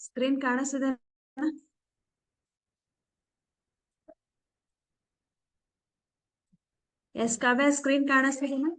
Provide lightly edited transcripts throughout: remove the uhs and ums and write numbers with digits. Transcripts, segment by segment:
Screen ಕಾಣಿಸ್ತಿದೆ? Yes Kavya, screen ಕಾಣಿಸ್ತಿದೆನಾ?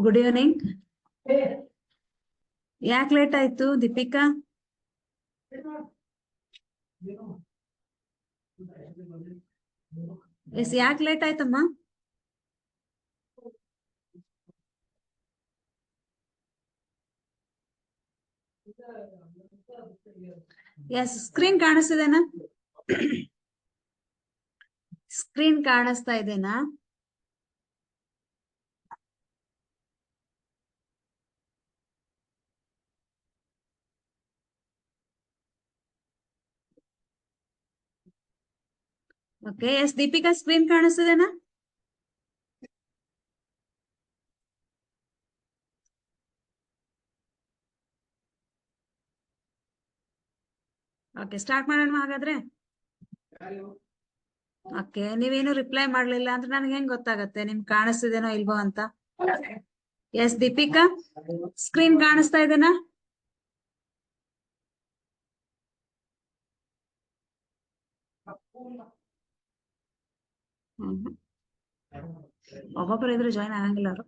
Good evening. ಯಾಕೆ ಲೇಟ್ ಆಯ್ತು ದೀಪಿಕಾ? ಎಸ್, ಯಾಕೆ ಲೇಟ್ ಆಯ್ತಮ್ಮ? ಎಸ್, ಸ್ಕ್ರೀನ್ ಕಾಣಿಸ್ತಿದೆನಾ? ಸ್ಕ್ರೀನ್ ಕಾಣಿಸ್ತಾ ಇದೆನಾ? ಓಕೆ, ಎಸ್ ದೀಪಿಕಾ, ಸ್ಕ್ರೀನ್ ಕಾಣಿಸ್ತಿದೆನಾ? ಓಕೆ, ಸ್ಟಾರ್ಟ್ ಮಾಡೋಣ ಹಾಗಾದ್ರೆ. ಓಕೆ, ನೀವೇನು ರಿಪ್ಲೈ ಮಾಡ್ಲಿಲ್ಲ ಅಂದ್ರೆ ನನಗೆ ಹೆಂಗ್ ಗೊತ್ತಾಗತ್ತೆ ನಿಮ್ಗೆ ಕಾಣಿಸ್ತಿದೇನೋ ಇಲ್ವೋ ಅಂತ? ಎಸ್ ದೀಪಿಕಾ, ಸ್ಕ್ರೀನ್ ಕಾಣಿಸ್ತಾ ಇದೆನಾ? ಒಬ್ಬೊಬ್ಬರು ಇದ್ರೆ ಜಾಯ್ನ್ ಆಗಂಗಿಲ್ಲ ಅವರು.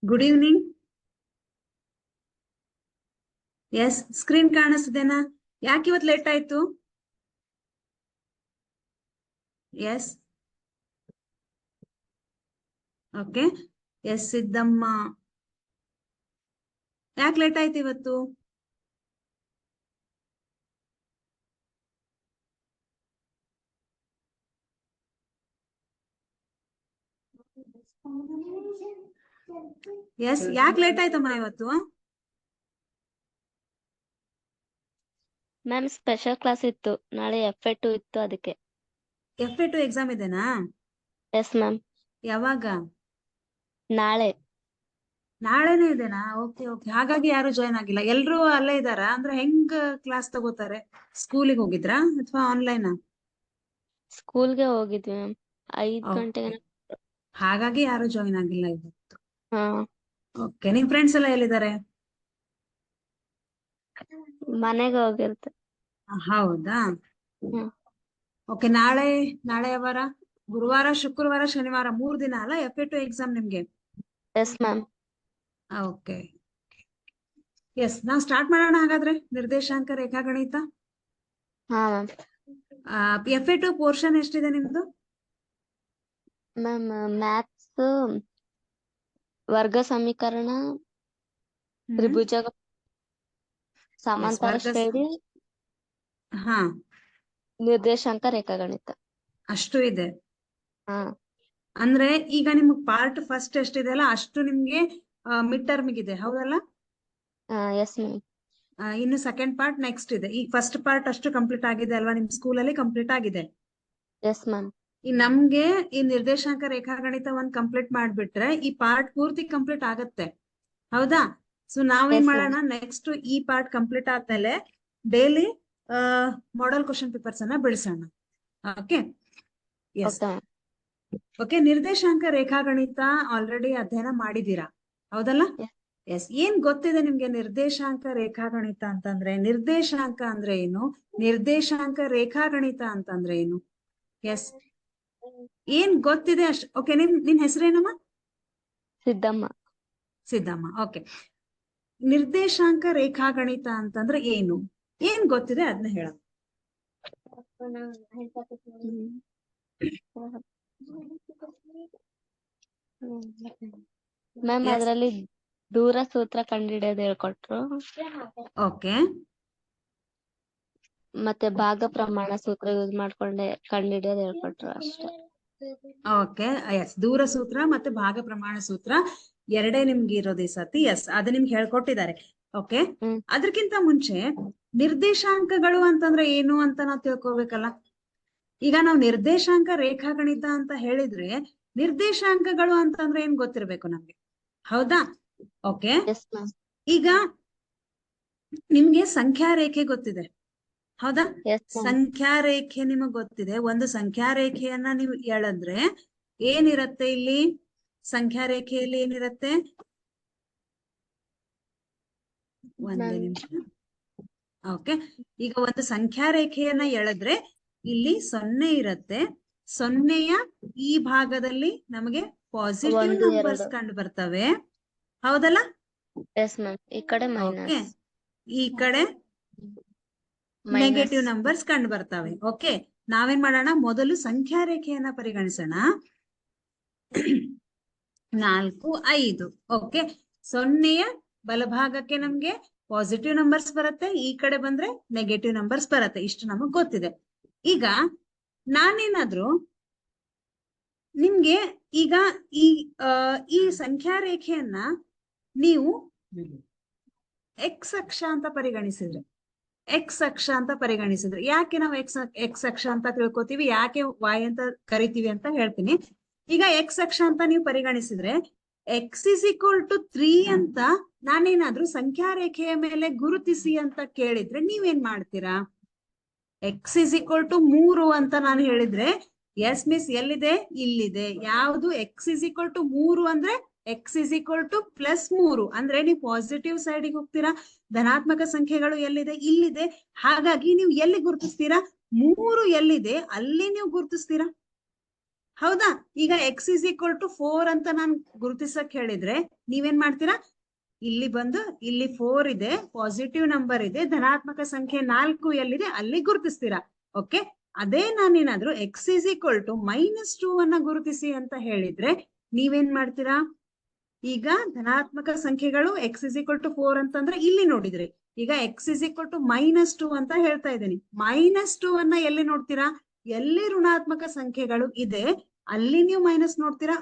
Good evening. ಎಸ್, ಸ್ಕ್ರೀನ್ ಕಾಣಿಸ್ತಿದೆನಾ? ಯಾಕೆ ಇವತ್ತು ಲೇಟ್ ಆಯ್ತು? S, okay. ಎಸ್ ಸಿದ್ದಮ್ಮ, ಯಾಕೆ ಲೇಟ್ ಆಯ್ತು ಇವತ್ತು? ಎಸ್, ಯಾಕೆ ಲೇಟ್ ಆಯ್ತಮ್ಮ ಇವತ್ತು? ಮ್ಯಾಮ್ ಸ್ಪೆಷಲ್ ಕ್ಲಾಸ್ ಇತ್ತು, ನಾಳೆ F2 ಇತ್ತು ಅದಕ್ಕೆ. F2 ಎಕ್ಸಾಮ್ ಇದೆನಾ? Yes ma'am. ಯಾವಾಗ? ನಾಳೆ. ನಾಳೆನೇ ಇದೆನಾ? Okay okay. ಹಾಗಾಗಿ ಯಾರು ಜಾಯ್ನ್ ಆಗಿಲ್ಲ. ಎಲ್ರು ಅಲ್ಲೇ ಇದಾರಾ? ಅಂದ್ರೆ ಹೆಂಗ್ ಕ್ಲಾಸ್ ತಗೋತಾರೆ? ಸ್ಕೂಲಿಗೆ ಹೋಗಿದ್ರಾ ಅಥವಾ ಆನ್ಲೈನ್? ಸ್ಕೂಲ್ಗೆ ಹೋಗಿದ್ವಿ ಮ್ಯಾಮ್, 5 ಗಂಟೆಗೆ. ಹಾಗಾಗಿ ಯಾರು ಜಾಯ್ನ್ ಆಗಿಲ್ಲ ಇವತ್ತು. ಹಾ, ಓಕೆ. ನಿಮ್ ಫ್ರೆಂಡ್ಸ್ ಎಲ್ಲ ಎಲ್ಲಿದ್ದಾರೆ? ಮನೆಗೆ ಹೋಗಿರ್ತೆ. ಹೌದಾ? ಹ್ಮ್. ಓಕೆ. ನಾಳೆ ಯಾವ ವಾರ? ಗುರುವಾರ, ಶುಕ್ರವಾರ, ಶನಿವಾರ 3 ದಿನ ಅಲ್ಲ F2 ಎಕ್ಸಾಮ್ ನಿಮ್ಗೆ? Yes ma'am. ಓಕೆ. ಎಸ್, ನಾವು ಸ್ಟಾರ್ಟ್ ಮಾಡೋಣ ಹಾಗಾದ್ರೆ. ನಿರ್ದೇಶಾಂಕ ರೇಖಾಗಣಿತ. ಹಾ ಮ್ಯಾಮ್. F2 ಪೋರ್ಷನ್ ಎಷ್ಟಿದೆ ನಿಮ್ದು? ಮ್ಯಾಮ್ ಮ್ಯಾಥ್ಸ್, ವರ್ಗ ಸಮೀಕರಣ, ತ್ರಿಭುಜ, ಸಮಾಂತರ ಶ್ರೇಣಿ, ಹಾ, ನಿರ್ದೇಶಾಂಕ ರೇಖಾಗಣಿತ ಅಷ್ಟು ಇದೆ. ಹಾ. ಅಂದ್ರೆ ಈಗ ನಿಮ್ಗೆ ಪಾರ್ಟ್ ಫಸ್ಟ್ ಎಷ್ಟಿದೆ ಅಲ್ಲ ಅಷ್ಟು ನಿಮ್ಗೆ ಮಿಡ್ ಟರ್ಮ್ಗಿದೆ, ಹೌದಲ್ಲ? Yes ma'am. ಇನ್ನು ಸೆಕೆಂಡ್ ಪಾರ್ಟ್ ನೆಕ್ಸ್ಟ್ ಇದೆ. ಈಗ ಫಸ್ಟ್ ಪಾರ್ಟ್ ಅಷ್ಟು ಕಂಪ್ಲೀಟ್ ಆಗಿದೆ ಅಲ್ವಾ? ನಿಮ್ ಸ್ಕೂಲಲ್ಲಿ ಕಂಪ್ಲೀಟ್ ಆಗಿದೆ. Yes ma'am. ಈ ನಮ್ಗೆ ಈ ನಿರ್ದೇಶಾಂಕ ರೇಖಾಗಣಿತ ಒಂದ್ ಕಂಪ್ಲೀಟ್ ಮಾಡ್ಬಿಟ್ರೆ ಈ ಪಾರ್ಟ್ ಪೂರ್ತಿ ಕಂಪ್ಲೀಟ್ ಆಗತ್ತೆ, ಹೌದಾ? ಸೊ ನಾವೇನ್ ಮಾಡೋಣ, ನೆಕ್ಸ್ಟ್ ಈ ಪಾರ್ಟ್ ಕಂಪ್ಲೀಟ್ ಆದ್ಮೇಲೆ ಡೈಲಿ ಮಾಡೆಲ್ ಕ್ವಶನ್ ಪೇಪರ್ಸ್ ಅನ್ನ ಬಿಡಿಸೋಣ. ಓಕೆ. S, okay. ನಿರ್ದೇಶಾಂಕ ರೇಖಾಗಣಿತ ಆಲ್ರೆಡಿ ಅಧ್ಯಯನ ಮಾಡಿದೀರಾ, ಹೌದಲ್ಲ? ಎಸ್. ಏನ್ ಗೊತ್ತಿದೆ ನಿಮ್ಗೆ ನಿರ್ದೇಶಾಂಕ ರೇಖಾಗಣಿತ ಅಂತಂದ್ರೆ? ನಿರ್ದೇಶಾಂಕ ಅಂದ್ರೆ ಏನು? ನಿರ್ದೇಶಾಂಕ ರೇಖಾಗಣಿತ ಅಂತಂದ್ರೆ ಏನು? ಎಸ್, ಏನ್ ಗೊತ್ತಿದೆ ಅಷ್ಟು? ಓಕೆ. ನಿನ್ ಹೆಸರೇನಮ್ಮ? ಸಿದ್ದಮ್ಮ. ಸಿದ್ದಮ್ಮ, ಓಕೆ. ನಿರ್ದೇಶಾಂಕ ರೇಖಾಗಣಿತ ಅಂತಂದ್ರೆ ಏನು? ಏನ್ ಗೊತ್ತಿದೆ ಅದನ್ನ ಹೇಳ. ಮ್ಯಾಮ್ ಅದರಲ್ಲಿ ದೂರ ಸೂತ್ರ ಕಂಡುಹಿಡಿಯೋದು ಹೇಳ್ಕೊಟ್ರು. ಓಕೆ. ಮತ್ತೆ ಭಾಗ ಪ್ರಮಾಣ ಸೂತ್ರ ಯೂಸ್ ಮಾಡ್ಕೊಂಡೆ ಕಂಡುಹಿಡಿಯೋದು ಹೇಳ್ಕೊಟ್ರು ಅಷ್ಟೇ. ಓಕೆ. ಎಸ್, ದೂರ ಸೂತ್ರ ಮತ್ತೆ ಭಾಗ ಪ್ರಮಾಣ ಸೂತ್ರ ಎರಡೇ ನಿಮ್ಗೆ ಇರೋದು ಈ ಸತಿ. ಎಸ್, ಅದು ನಿಮ್ಗೆ ಹೇಳ್ಕೊಟ್ಟಿದ್ದಾರೆ. ಓಕೆ. ಅದಕ್ಕಿಂತ ಮುಂಚೆ ನಿರ್ದೇಶಾಂಕಗಳು ಅಂತಂದ್ರೆ ಏನು ಅಂತ ನಾವು ತಿಳ್ಕೊಬೇಕಲ್ಲ. ಈಗ ನಾವು ನಿರ್ದೇಶಾಂಕ ರೇಖಾಗಣಿತ ಅಂತ ಹೇಳಿದ್ರೆ ನಿರ್ದೇಶಾಂಕಗಳು ಅಂತಂದ್ರೆ ಏನ್ ಗೊತ್ತಿರ್ಬೇಕು ನಮ್ಗೆ, ಹೌದಾ? ಓಕೆ. ಈಗ ನಿಮ್ಗೆ ಸಂಖ್ಯಾ ರೇಖೆ ಗೊತ್ತಿದೆ, ಹೌದಾ? ಸಂಖ್ಯಾ ರೇಖೆ ನಿಮಗ್ ಗೊತ್ತಿದೆ. ಒಂದು ಸಂಖ್ಯಾ ರೇಖೆಯನ್ನ ನೀವು ಎಳೆದ್ರೆ ಏನಿರತ್ತೆ ಇಲ್ಲಿ? ಸಂಖ್ಯಾ ರೇಖೆಯಲ್ಲಿ ಏನಿರತ್ತೆ? ಒಂದೇ ನಿಮಿಷ. ಓಕೆ. ಈಗ ಒಂದು ಸಂಖ್ಯಾ ರೇಖೆಯನ್ನ ಎಳೆದ್ರೆ ಇಲ್ಲಿ 0 ಇರತ್ತೆ. 0ಯ ಈ ಭಾಗದಲ್ಲಿ ನಮಗೆ ಪಾಸಿಟಿವ್ ನಂಬರ್ಸ್ ಕಂಡು ಬರ್ತವೆ, ಹೌದಲ್ಲ? Yes ma'am. ಈ ಕಡೆ ಮೈನಸ್, ಈ ಕಡೆ ನೆಗೆಟಿವ್ ನಂಬರ್ಸ್ ಕಂಡು ಬರ್ತವೆ. ಓಕೆ. ನಾವೇನ್ ಮಾಡೋಣ, ಮೊದಲು ಸಂಖ್ಯಾ ರೇಖೆಯನ್ನ ಪರಿಗಣಿಸೋಣ. 4, 5. ಓಕೆ. 0ಯ ಬಲಭಾಗಕ್ಕೆ ನಮ್ಗೆ ಪಾಸಿಟಿವ್ ನಂಬರ್ಸ್ ಬರುತ್ತೆ, ಈ ಕಡೆ ಬಂದ್ರೆ ನೆಗೆಟಿವ್ ನಂಬರ್ಸ್ ಬರುತ್ತೆ. ಇಷ್ಟು ನಮಗ್ ಗೊತ್ತಿದೆ. ಈಗ ನಾನೇನಾದ್ರೂ ನಿಮ್ಗೆ ಈಗ ಈ ಸಂಖ್ಯಾ ರೇಖೆಯನ್ನ ನೀವು ಎಕ್ಸ್ ಅಕ್ಷ ಅಂತ ಪರಿಗಣಿಸಿದ್ರೆ, ಯಾಕೆ ನಾವು ಎಕ್ಸ್ ಅಕ್ಷ ಅಂತ ತಿಳ್ಕೊತೀವಿ, ಯಾಕೆ y ಅಂತ ಕರಿತೀವಿ ಅಂತ ಹೇಳ್ತೀನಿ. ಈಗ ಎಕ್ಸ್ ಅಕ್ಷ ಅಂತ ನೀವು ಪರಿಗಣಿಸಿದ್ರೆ x = 3 ಅಂತ ನಾನೇನಾದ್ರೂ ಸಂಖ್ಯಾ ರೇಖೆಯ ಮೇಲೆ ಗುರುತಿಸಿ ಅಂತ ಕೇಳಿದ್ರೆ ನೀವೇನ್ ಮಾಡ್ತೀರಾ? x = 3 ಅಂತ ನಾನು ಹೇಳಿದ್ರೆ ಎಸ್ ಮಿಸ್ ಎಲ್ಲಿದೆ? ಇಲ್ಲಿದೆ. ಯಾವುದು? x = 3 ಅಂದ್ರೆ x = +3 ಅಂದ್ರೆ ನೀವು ಪಾಸಿಟಿವ್ ಸೈಡ್ಗೆ ಹೋಗ್ತೀರಾ. ಧನಾತ್ಮಕ ಸಂಖ್ಯೆಗಳು ಎಲ್ಲಿದೆ? ಇಲ್ಲಿದೆ. ಹಾಗಾಗಿ ನೀವು ಎಲ್ಲಿ ಗುರುತಿಸ್ತೀರಾ? 3 ಎಲ್ಲಿದೆ ಅಲ್ಲಿ ನೀವು ಗುರುತಿಸ್ತೀರಾ, ಹೌದಾ? ಈಗ ಎಕ್ಸ್ ಇಸ್ ಈಕ್ವಲ್ ಟು 4 ಅಂತ ನಾನು ಗುರುತಿಸಕ್ ಹೇಳಿದ್ರೆ ನೀವೇನ್ ಮಾಡ್ತೀರಾ? ಇಲ್ಲಿ ಬಂದು ಇಲ್ಲಿ 4 ಇದೆ, ಪಾಸಿಟಿವ್ ನಂಬರ್ ಇದೆ, ಧನಾತ್ಮಕ ಸಂಖ್ಯೆ 4 ಎಲ್ಲಿದೆ ಅಲ್ಲಿ ಗುರುತಿಸ್ತೀರಾ. ಓಕೆ, ಅದೇ ನಾನೇನಾದ್ರೂ ಎಕ್ಸ್ ಇಸ್ ಈಕ್ವಲ್ ಟು -2 ಅನ್ನ ಗುರುತಿಸಿ ಅಂತ ಹೇಳಿದ್ರೆ ನೀವೇನ್ ಮಾಡ್ತೀರಾ? ಈಗ ಧನಾತ್ಮಕ ಸಂಖ್ಯೆಗಳು ಎಕ್ಸ್ ಇಸ್ ಈಕ್ವಲ್ ಟು 4 ಅಂತಂದ್ರೆ ಇಲ್ಲಿ ನೋಡಿದ್ರಿ. ಈಗ ಎಕ್ಸ್ ಇಸ್ ಈಕ್ವಲ್ ಟು -2 ಅಂತ ಹೇಳ್ತಾ ಇದ್ದೀನಿ. -2 ಅನ್ನ ಎಲ್ಲಿ ನೋಡ್ತೀರಾ? ಎಲ್ಲಿ ಋಣಾತ್ಮಕ ಸಂಖ್ಯೆಗಳು ಇದೆ ಅಲ್ಲಿ ನೀವು ಮೈನಸ್ ನೋಡ್ತೀರಾ.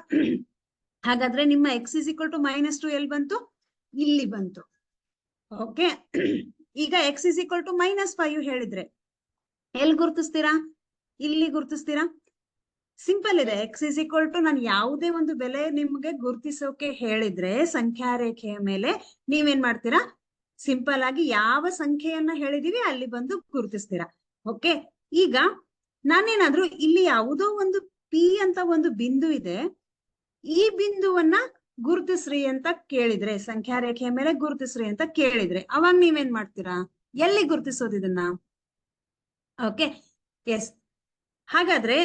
ಹಾಗಾದ್ರೆ ನಿಮ್ಮ ಎಕ್ಸ್ ಇಸ್ ಈಕ್ವಲ್ ಟು -2 ಎಲ್ಲಿ ಬಂತು? ಇಲ್ಲಿ ಬಂತು. ಓಕೆ, ಈಗ ಎಕ್ಸ್ ಇಸ್ ಈಕ್ವಲ್ ಟು -5 ಹೇಳಿದ್ರೆ ಎಲ್ಲಿ ಗುರುತಿಸ್ತೀರಾ? ಇಲ್ಲಿ ಗುರುತಿಸ್ತೀರಾ. ಸಿಂಪಲ್ ಇದೆ. ಎಕ್ಸ್ ಇಸ್ ಈಕ್ವಲ್ ಟು ನಾನು ಯಾವುದೇ ಒಂದು ಬೆಲೆ ನಿಮ್ಗೆ ಗುರುತಿಸೋಕೆ ಹೇಳಿದ್ರೆ ಸಂಖ್ಯಾ ರೇಖೆಯ ಮೇಲೆ ನೀವೇನ್ ಮಾಡ್ತೀರಾ? ಸಿಂಪಲ್ ಆಗಿ ಯಾವ ಸಂಖ್ಯೆಯನ್ನ ಹೇಳಿದೀವಿ ಅಲ್ಲಿ ಬಂದು ಗುರುತಿಸ್ತೀರಾ. ಓಕೆ, ಈಗ ನಾನೇನಾದ್ರೂ ಇಲ್ಲಿ ಯಾವುದೋ ಒಂದು ಪಿ ಅಂತ ಒಂದು ಬಿಂದು ಇದೆ, ಈ ಬಿಂದುವನ್ನ ಗುರುತಿಸ್ರಿ ಅಂತ ಕೇಳಿದ್ರೆ, ಸಂಖ್ಯಾ ರೇಖೆಯ ಮೇಲೆ ಗುರುತಿಸ್ರಿ ಅಂತ ಕೇಳಿದ್ರೆ ಅವಾಗ ನೀವೇನ್ ಮಾಡ್ತೀರಾ? ಎಲ್ಲಿ ಗುರುತಿಸೋದು ಇದನ್ನ? Okay, yes. ಹಾಗಾದ್ರೆ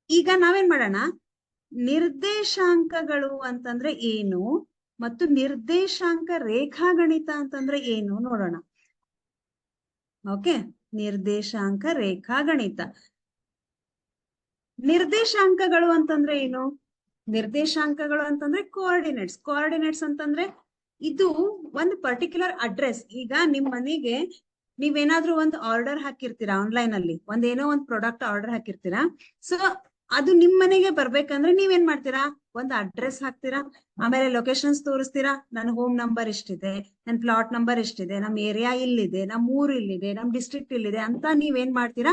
ಈಗ ನಾವೇನ್ ಮಾಡೋಣ? ನಿರ್ದೇಶಾಂಕಗಳು ಅಂತಂದ್ರೆ ಏನು ಮತ್ತು ನಿರ್ದೇಶಾಂಕ ರೇಖಾಗಣಿತ ಅಂತಂದ್ರೆ ಏನು ನೋಡೋಣ. ಓಕೆ, ನಿರ್ದೇಶಾಂಕ ರೇಖಾಗಣಿತ. ನಿರ್ದೇಶಾಂಕಗಳು ಅಂತಂದ್ರೆ ಏನು? ನಿರ್ದೇಶಾಂಕಗಳು ಅಂತಂದ್ರೆ ಕೋಆರ್ಡಿನೇಟ್ಸ್. ಕೋಆರ್ಡಿನೇಟ್ಸ್ ಅಂತಂದ್ರೆ ಇದು ಒಂದು ಪರ್ಟಿಕ್ಯುಲರ್ ಅಡ್ರೆಸ್. ಈಗ ನಿಮ್ ಮನೆಗೆ ನೀವೇನಾದ್ರೂ ಒಂದು ಆರ್ಡರ್ ಹಾಕಿರ್ತೀರಾ, ಆನ್ಲೈನ್ ಅಲ್ಲಿ ಒಂದೇನೋ ಒಂದು ಪ್ರಾಡಕ್ಟ್ ಆರ್ಡರ್ ಹಾಕಿರ್ತೀರಾ. ಸೊ ಅದು ನಿಮ್ ಮನೆಗೆ ಬರ್ಬೇಕಂದ್ರೆ ನೀವೇನ್ ಮಾಡ್ತೀರಾ? ಒಂದು ಅಡ್ರೆಸ್ ಹಾಕ್ತೀರಾ, ಆಮೇಲೆ ಲೊಕೇಶನ್ಸ್ ತೋರಿಸ್ತೀರಾ. ನನ್ನ ಹೋಮ್ ನಂಬರ್ ಇಷ್ಟಿದೆ, ನನ್ನ ಪ್ಲಾಟ್ ನಂಬರ್ ಇಷ್ಟಿದೆ, ನಮ್ ಏರಿಯಾ ಇಲ್ಲಿದೆ, ನಮ್ ಊರ್ ಇಲ್ಲಿದೆ, ನಮ್ ಡಿಸ್ಟ್ರಿಕ್ಟ್ ಇಲ್ಲಿದೆ ಅಂತ ನೀವೇನ್ ಮಾಡ್ತೀರಾ?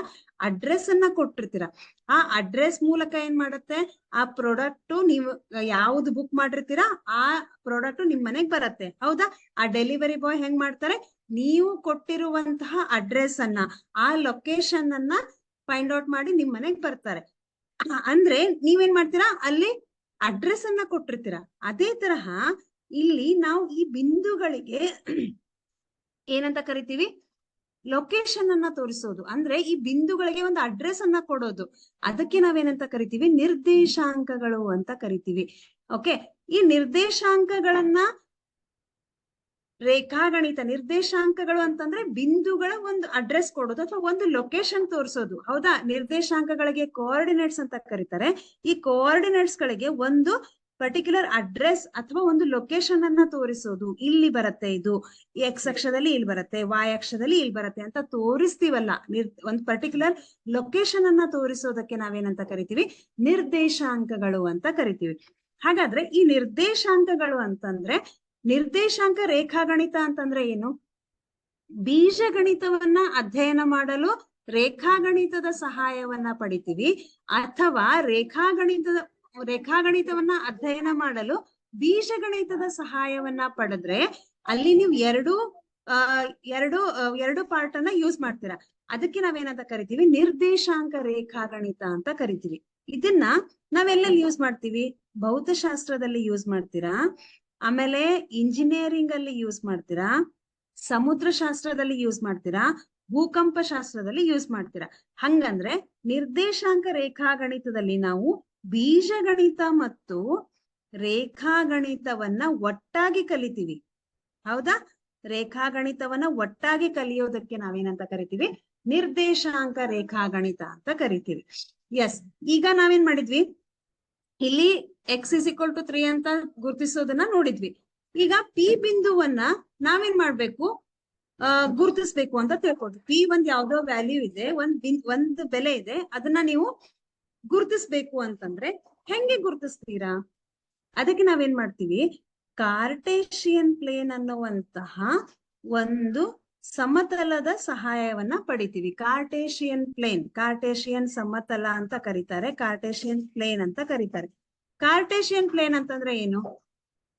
ಅಡ್ರೆಸ್ ಅನ್ನ ಕೊಟ್ಟಿರ್ತೀರಾ. ಆ ಅಡ್ರೆಸ್ ಮೂಲಕ ಏನ್ ಮಾಡುತ್ತೆ? ಆ ಪ್ರಾಡಕ್ಟ್ ನೀವು ಯಾವ್ದು ಬುಕ್ ಮಾಡಿರ್ತೀರಾ ಆ ಪ್ರಾಡಕ್ಟ್ ನಿಮ್ ಮನೆಗ್ ಬರತ್ತೆ. ಹೌದಾ? ಆ ಡೆಲಿವರಿ ಬಾಯ್ ಹೆಂಗ್ ಮಾಡ್ತಾರೆ? ನೀವು ಕೊಟ್ಟಿರುವಂತಹ ಅಡ್ರೆಸ್ ಅನ್ನ, ಆ ಲೊಕೇಶನ್ ಅನ್ನ ಫೈಂಡ್ ಔಟ್ ಮಾಡಿ ನಿಮ್ ಮನೆಗ್ ಬರ್ತಾರೆ. ಅಂದ್ರೆ ನೀವೇನ್ ಮಾಡ್ತೀರಾ? ಅಲ್ಲಿ ಅಡ್ರೆಸ್ ಅನ್ನ ಕೊಟ್ಟಿರ್ತೀರಾ. ಅದೇ ತರಹ ಇಲ್ಲಿ ನಾವು ಈ ಬಿಂದುಗಳಿಗೆ ಏನಂತ ಕರಿತೀವಿ? ಲೊಕೇಶನ್ ಅನ್ನ ತೋರಿಸೋದು. ಅಂದ್ರೆ ಈ ಬಿಂದುಗಳಿಗೆ ಒಂದು ಅಡ್ರೆಸ್ ಅನ್ನ ಕೊಡೋದು. ಅದಕ್ಕೆ ನಾವೇನಂತ ಕರಿತೀವಿ? ನಿರ್ದೇಶಾಂಕಗಳು ಅಂತ ಕರಿತೀವಿ. ಓಕೆ, ಈ ನಿರ್ದೇಶಾಂಕಗಳನ್ನ ರೇಖಾಗಣಿತ. ನಿರ್ದೇಶಾಂಕಗಳು ಅಂತಂದ್ರೆ ಬಿಂದುಗಳ ಒಂದು ಅಡ್ರೆಸ್ ಕೊಡೋದು ಅಥವಾ ಒಂದು ಲೊಕೇಶನ್ ತೋರಿಸೋದು. ಹೌದಾ? ನಿರ್ದೇಶಾಂಕಗಳಿಗೆ ಕೋಆರ್ಡಿನೇಟ್ಸ್ ಅಂತ ಕರೀತಾರೆ. ಈ ಕೋಆರ್ಡಿನೇಟ್ಸ್ ಗಳಿಗೆ ಒಂದು ಪರ್ಟಿಕ್ಯುಲರ್ ಅಡ್ರೆಸ್ ಅಥವಾ ಒಂದು ಲೊಕೇಶನ್ ಅನ್ನ ತೋರಿಸೋದು. ಇಲ್ಲಿ ಬರುತ್ತೆ, ಇದು ಎಕ್ಸ್ ಅಕ್ಷದಲ್ಲಿ ಇಲ್ಲಿ ಬರುತ್ತೆ, ವೈ ಅಕ್ಷದಲ್ಲಿ ಇಲ್ಲಿ ಬರುತ್ತೆ ಅಂತ ತೋರಿಸ್ತೀವಲ್ಲ. ಒಂದು ಪರ್ಟಿಕ್ಯುಲರ್ ಲೊಕೇಶನ್ ಅನ್ನ ತೋರಿಸೋದಕ್ಕೆ ನಾವೇನಂತ ಕರಿತೀವಿ? ನಿರ್ದೇಶಾಂಕಗಳು ಅಂತ ಕರಿತೀವಿ. ಹಾಗಾದ್ರೆ ಈ ನಿರ್ದೇಶಾಂಕಗಳು ಅಂತಂದ್ರೆ, ನಿರ್ದೇಶಾಂಕ ರೇಖಾಗಣಿತ ಅಂತಂದ್ರೆ ಏನು? ಬೀಜಗಣಿತವನ್ನ ಅಧ್ಯಯನ ಮಾಡಲು ರೇಖಾಗಣಿತದ ಸಹಾಯವನ್ನ ಪಡಿತೀವಿ, ಅಥವಾ ರೇಖಾಗಣಿತವನ್ನ ಅಧ್ಯಯನ ಮಾಡಲು ಬೀಜಗಣಿತದ ಸಹಾಯವನ್ನ ಪಡೆದ್ರೆ ಅಲ್ಲಿ ನೀವು ಎರಡು ಪಾರ್ಟ್ ಅನ್ನ ಯೂಸ್ ಮಾಡ್ತೀರಾ. ಅದಕ್ಕೆ ನಾವೇನಂತ ಕರಿತೀವಿ? ನಿರ್ದೇಶಾಂಕ ರೇಖಾಗಣಿತ ಅಂತ ಕರಿತೀವಿ. ಇದನ್ನ ನಾವೆಲ್ಲಲ್ಲಿ ಯೂಸ್ ಮಾಡ್ತೀವಿ? ಭೌತಶಾಸ್ತ್ರದಲ್ಲಿ ಯೂಸ್ ಮಾಡ್ತೀರಾ, ಆಮೇಲೆ ಇಂಜಿನಿಯರಿಂಗ್ ಅಲ್ಲಿ ಯೂಸ್ ಮಾಡ್ತೀರಾ, ಸಮುದ್ರ ಶಾಸ್ತ್ರದಲ್ಲಿ ಯೂಸ್ ಮಾಡ್ತೀರಾ, ಭೂಕಂಪ ಶಾಸ್ತ್ರದಲ್ಲಿ ಯೂಸ್ ಮಾಡ್ತೀರಾ. ಹಂಗಂದ್ರೆ ನಿರ್ದೇಶಾಂಕ ರೇಖಾಗಣಿತದಲ್ಲಿ ನಾವು ಬೀಜಗಣಿತ ಮತ್ತು ರೇಖಾಗಣಿತವನ್ನ ಒಟ್ಟಾಗಿ ಕಲಿತೀವಿ. ಹೌದಾ? ರೇಖಾಗಣಿತವನ್ನ ಒಟ್ಟಾಗಿ ಕಲಿಯೋದಕ್ಕೆ ನಾವೇನಂತ ಕರಿತೀವಿ? ನಿರ್ದೇಶಾಂಕ ರೇಖಾಗಣಿತ ಅಂತ ಕರಿತೀವಿ. ಎಸ್, ಈಗ ನಾವೇನ್ ಮಾಡಿದ್ವಿ? ಇಲ್ಲಿ ಎಕ್ಸ್ ಇಸ್ ಈಕ್ವಲ್ ಟು 3 ಅಂತ ಗುರುತಿಸೋದನ್ನ ನೋಡಿದ್ವಿ. ಈಗ ಪಿ ಬಿಂದುವನ್ನ ನಾವೇನ್ ಮಾಡ್ಬೇಕು? ಗುರುತಿಸ್ಬೇಕು ಅಂತ ತಿಳ್ಕೊಳ್ತೀವಿ. ಪಿ ಒಂದ್ ಯಾವ್ದೋ ವ್ಯಾಲ್ಯೂ ಇದೆ, ಒಂದ್ ಬೆಲೆ ಇದೆ, ಅದನ್ನ ನೀವು ಗುರುತಿಸ್ಬೇಕು ಅಂತಂದ್ರೆ ಹೆಂಗೆ ಗುರುತಿಸ್ತೀರಾ? ಅದಕ್ಕೆ ನಾವೇನ್ ಮಾಡ್ತೀವಿ? ಕಾರ್ಟೇಶಿಯನ್ ಪ್ಲೇನ್ ಅನ್ನುವಂತಹ ಒಂದು ಸಮತಲದ ಸಹಾಯವನ್ನ ಪಡಿತೀವಿ. ಕಾರ್ಟೇಶಿಯನ್ ಪ್ಲೇನ್, ಕಾರ್ಟೇಶಿಯನ್ ಸಮತಲ ಅಂತ ಕರೀತಾರೆ, ಕಾರ್ಟೇಶಿಯನ್ ಪ್ಲೇನ್ ಅಂತ ಕರೀತಾರೆ. ಕಾರ್ಟೇಶಿಯನ್ ಪ್ಲೇನ್ ಅಂತಂದ್ರೆ ಏನು?